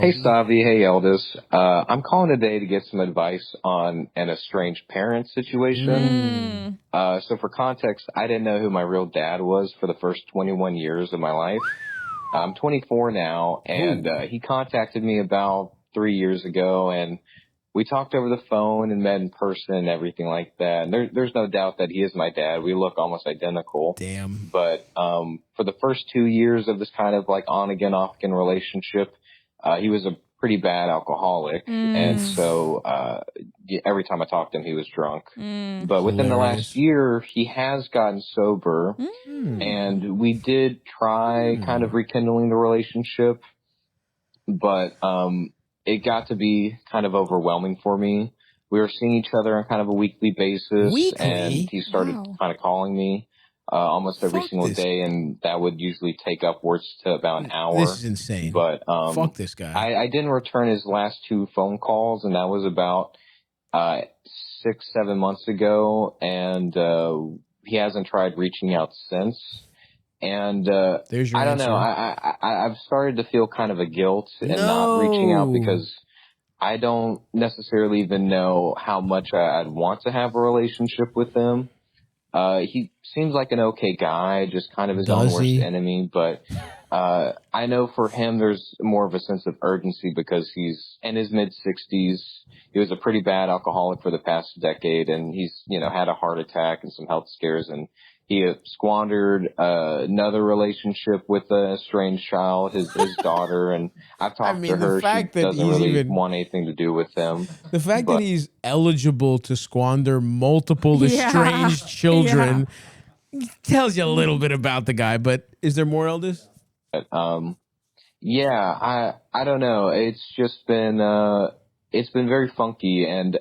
Hey Savi, hey Eldis. I'm calling today to get some advice on an estranged parent situation. So for context, I didn't know who my real dad was for the first 21 years of my life. I'm 24 now, and he contacted me about 3 years ago, and we talked over the phone and met in person and everything like that. And there's no doubt that he is my dad. We look almost identical. Damn. But for the first 2 years of this kind of like on again, off again relationship, he was a pretty bad alcoholic. And so every time I talked to him, he was drunk. But within the last year, he has gotten sober. And we did try kind of rekindling the relationship. But it got to be kind of overwhelming for me. We were seeing each other on kind of a weekly basis. And he started kind of calling me almost every single day, and that would usually take upwards to about an hour. This is insane. But fuck this guy. I didn't return his last two phone calls, and that was about 6-7 months ago, and he hasn't tried reaching out since. And There's your I don't answer. know. I've started to feel kind of a guilt in not reaching out because I don't necessarily even know how much I'd want to have a relationship with him. He seems like an okay guy, just kind of his own worst enemy. But I know for him, there's more of a sense of urgency because he's in his mid-60s. He was a pretty bad alcoholic for the past decade, and he's, had a heart attack and some health scares, and he squandered another relationship with a estranged child, his daughter, and I've talked to her. She doesn't really want anything to do with him. The fact that he's eligible to squander multiple estranged children tells you a little bit about the guy. But is there more, Eldis? I don't know. It's just been very funky, and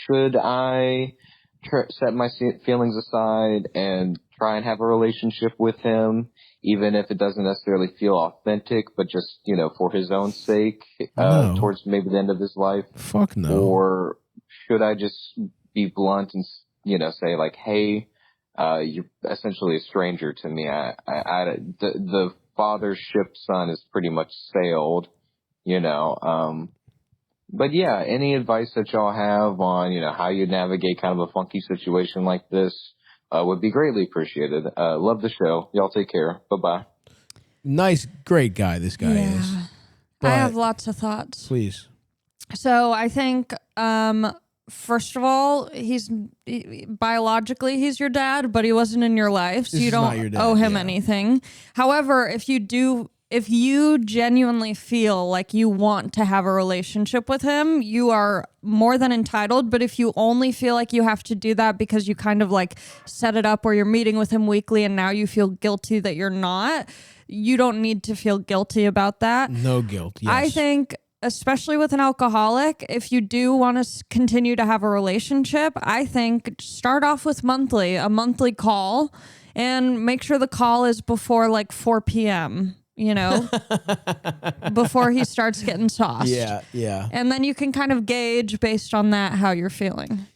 should I set my feelings aside and try and have a relationship with him, even if it doesn't necessarily feel authentic, but just, for his own sake, towards maybe the end of his life? Fuck no. Or should I just be blunt and, say like, hey, you're essentially a stranger to me. The father's ship son is pretty much sailed, But yeah, any advice that y'all have on, how you navigate kind of a funky situation like this would be greatly appreciated. Love the show. Y'all take care. Bye-bye. Nice, great guy this guy is. I have lots of thoughts. Please. So I think, first of all, biologically he's your dad, but he wasn't in your life, so you don't owe him anything. However, if you genuinely feel like you want to have a relationship with him, you are more than entitled. But if you only feel like you have to do that because you kind of like set it up where you're meeting with him weekly and now you feel guilty that you're not, you don't need to feel guilty about that. No guilt. Yes. I think, especially with an alcoholic, if you do want to continue to have a relationship, I think start off with a monthly call, and make sure the call is before like 4 p.m., before he starts getting sauced. Yeah. And then you can kind of gauge based on that how you're feeling.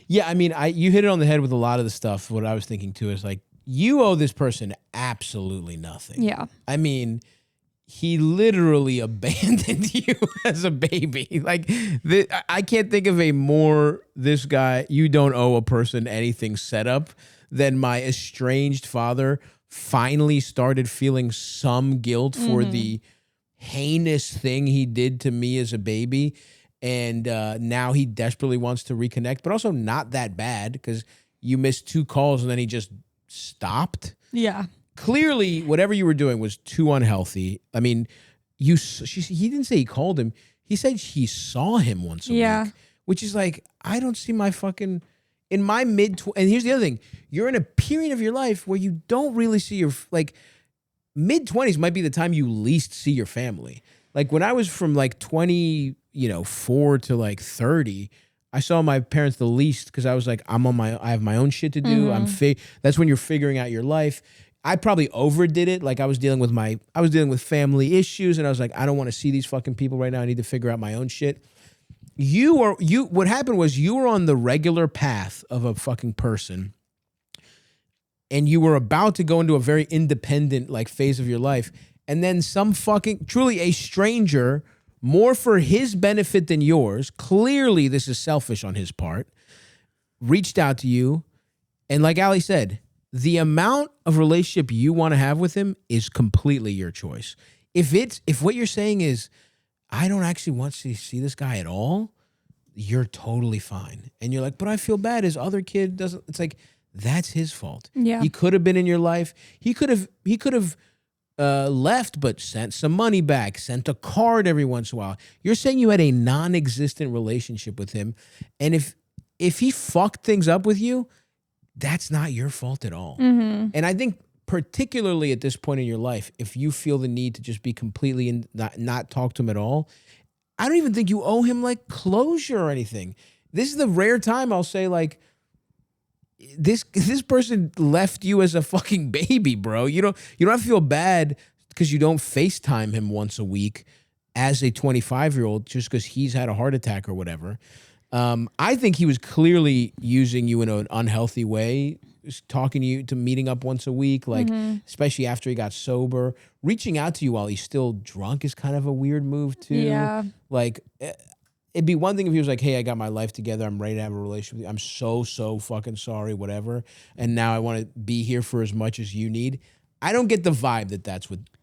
Yeah, I mean, you hit it on the head with a lot of the stuff. What I was thinking too is like, you owe this person absolutely nothing. Yeah. I mean, he literally abandoned you as a baby. Like, I can't think of this guy, you don't owe a person anything set up than my estranged father finally started feeling some guilt for the heinous thing he did to me as a baby. And now he desperately wants to reconnect, but also not that bad because you missed 2 calls and then he just stopped. Yeah. Clearly, whatever you were doing was too unhealthy. I mean, he didn't say he called him. He said he saw him once a week, which is like, I don't see my fucking... In my and here's the other thing. You're in a period of your life where you don't really see your... Like, mid-20s might be the time you least see your family. Like, when I was from like 24 to like 30... I saw my parents the least because I was like, I have my own shit to do. That's when you're figuring out your life. I probably overdid it. Like I was dealing with family issues, and I was like, I don't want to see these fucking people right now. I need to figure out my own shit. What happened was you were on the regular path of a fucking person, and you were about to go into a very independent like phase of your life, and then some fucking truly a stranger more for his benefit than yours. Clearly, this is selfish on his part. Reached out to you. And like Ali said, the amount of relationship you want to have with him is completely your choice. If what you're saying is, I don't actually want to see this guy at all, you're totally fine. And you're like, but I feel bad. His other kid doesn't. It's like, that's his fault. Yeah. He could have been in your life. He could have left, but sent some money back, sent a card every once in a while. You're saying you had a non-existent relationship with him. And if he fucked things up with you, that's not your fault at all. Mm-hmm. And I think particularly at this point in your life, if you feel the need to just be completely and not talk to him at all, I don't even think you owe him like closure or anything. This is the rare time I'll say like, this person left you as a fucking baby, bro. You don't have to feel bad because you don't FaceTime him once a week as a 25-year-old just because he's had a heart attack or whatever. I think he was clearly using you in an unhealthy way, talking to you, to meeting up once a week, like especially after he got sober. Reaching out to you while he's still drunk is kind of a weird move too. Yeah. Like, it'd be one thing if he was like, hey, I got my life together. I'm ready to have a relationship with you. I'm so fucking sorry, whatever. And now I want to be here for as much as you need. I don't get the vibe that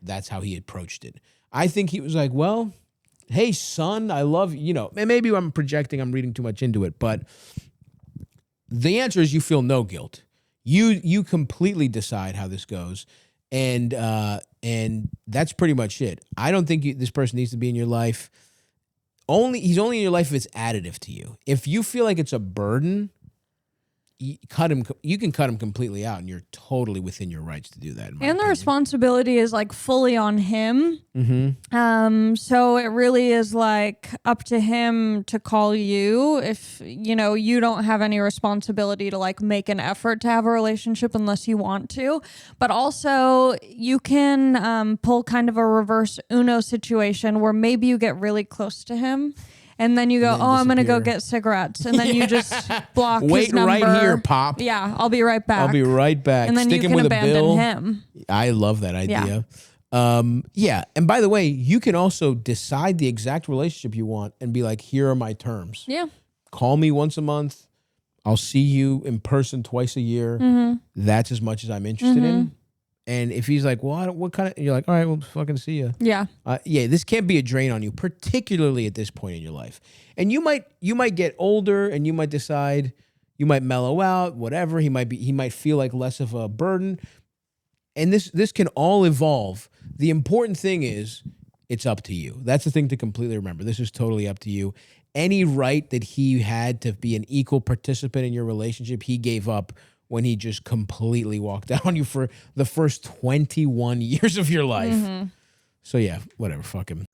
that's how he approached it. I think he was like, well, hey, son, I love you. And maybe I'm projecting, I'm reading too much into it. But the answer is you feel no guilt. You completely decide how this goes. And that's pretty much it. I don't think this person needs to be in your life. He's only in your life if it's additive to you. If you feel like it's a burden, you can cut him completely out, and you're totally within your rights to do that. And the responsibility is like fully on him. Mm-hmm. So it really is like up to him to call you if, you don't have any responsibility to like make an effort to have a relationship unless you want to. But also you can pull kind of a reverse Uno situation where maybe you get really close to him. And then you go, I'm going to go get cigarettes. And then you just block his number. Wait right here, Pop. Yeah, I'll be right back. I'll be right back. And then Stick you him can with abandon a bill. him. I love that idea. Yeah. And by the way, you can also decide the exact relationship you want and be like, here are my terms. Yeah. Call me once a month. I'll see you in person twice a year. Mm-hmm. That's as much as I'm interested in. And if he's like, well, what kind of, you're like, all right, we'll fucking see you. Yeah. This can't be a drain on you, particularly at this point in your life. And you might get older and you might decide, you might mellow out, whatever. He might feel like less of a burden. And this can all evolve. The important thing is it's up to you. That's the thing to completely remember. This is totally up to you. Any right that he had to be an equal participant in your relationship, he gave up when he just completely walked out on you for the first 21 years of your life. So yeah, whatever, fuck him.